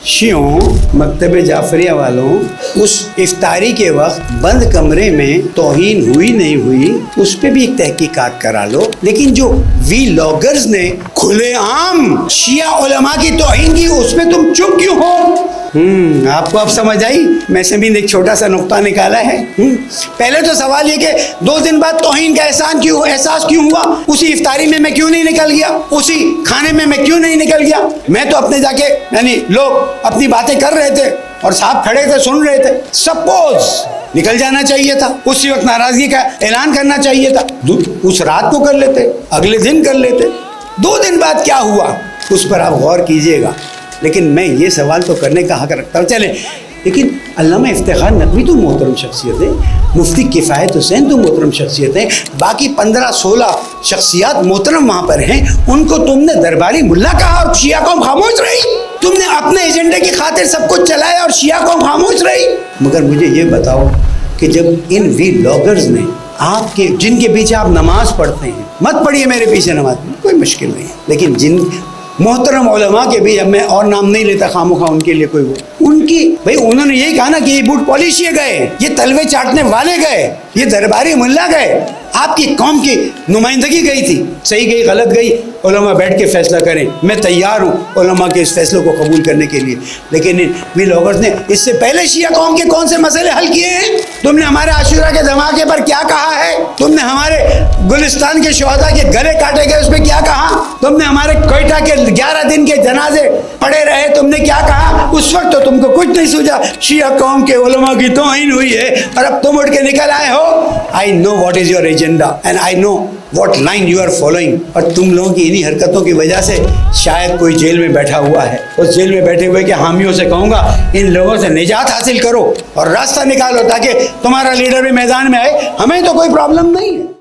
शियों मकतब जाफरिया वालों, उस इफ्तारी के वक्त बंद कमरे में तौहीन हुई नहीं हुई उस पे भी एक तहकीकात करा लो। लेकिन जो वीलॉगर्स ने खुलेआम शिया उलमा की तौहीन की, उस पे तुम चुप क्यों हो? आपको अब समझ आई? मैं से भी एक छोटा सा नुक्ता निकाला है। पहले तो सवाल ये कि 2 दिन बाद तौहीन का एहसास क्यों हुआ? उसी इफ्तारी में मैं क्यों नहीं निकल गया? उसी खाने में मैं क्यों नहीं निकल गया? मैं तो अपने जाके, यानी लोग अपनी बातें कर रहे थे और साहब खड़े थे, सुन रहे थे। सपोज निकल जाना चाहिए था, उसी वक्त नाराजगी का ऐलान करना चाहिए था, उस रात को कर लेते, अगले दिन कर लेते। 2 दिन बाद क्या हुआ उस पर आप गौर कीजिएगा। लेकिन मैं ये सवाल तो करने का हक रखता हूँ। चले, लेकिन अल्लामा इफ्तिखार नकवी तो मोहतरम शख्सियत है, मुफ्ती किफ़ायत हुसैन तो मोहतरम शख्सियत है, बाकी 15-16 शख्सियात मोहतरम वहाँ पर हैं। उनको तुमने दरबारी मुल्ला कहा और शिया कौम खामोश रही। तुमने अपने एजेंडे की खातिर सब कुछ चलाया और शिया कौम खामोश रही। मगर मुझे ये बताओ कि जब इन वीलॉगर्स ने आपके, जिनके पीछे आप नमाज पढ़ते हैं, मत पढ़िए मेरे पीछे नमाज, कोई मुश्किल नहीं है, लेकिन जिन मोहतरम उलमा के भी, अब मैं और नाम नहीं लेता खामोखा उनके लिए कोई, वो उनकी भाई उन्होंने यही कहा ना कि ये बूट पॉलिशिए गए, ये तलवे चाटने वाले गए, ये दरबारी मुल्ला गए, आपकी कौम की नुमाइंदगी गई थी। सही गई गलत गई, उलमा बैठ के फैसला करें। मैं तैयार हूँ उलमा के इस फैसलों को कबूल करने के लिए। लेकिन वीलॉगर्स ने इससे पहले शिया कौम के कौन से मसले हल किए हैं? तुमने हमारे आशूरा के धमाके पर क्या कहा है? तुमने हमारे गुलिस्तान के शोहदा के गले काटे गए उस पर क्या कहा? तुमने हमारे कोयटा के 11 दिन के जनाजे पड़े रहे, तुमने क्या कहा? उस वक्त तो तुमको कुछ नहीं सूझा। शिया कौम के उलमा की तौहीन हुई है और अब तुम उठ के निकल आए हो। I know what is your agenda and I know what line you are following. और तुम लोगों की इन्हीं हरकतों की वजह से शायद कोई जेल में बैठा हुआ है। उस जेल में बैठे हुए के हामियों से कहूँगा, इन लोगों से निजात हासिल करो और रास्ता निकालो ताकि तुम्हारा लीडर भी मैदान में आए। हमें तो कोई प्रॉब्लम नहीं है।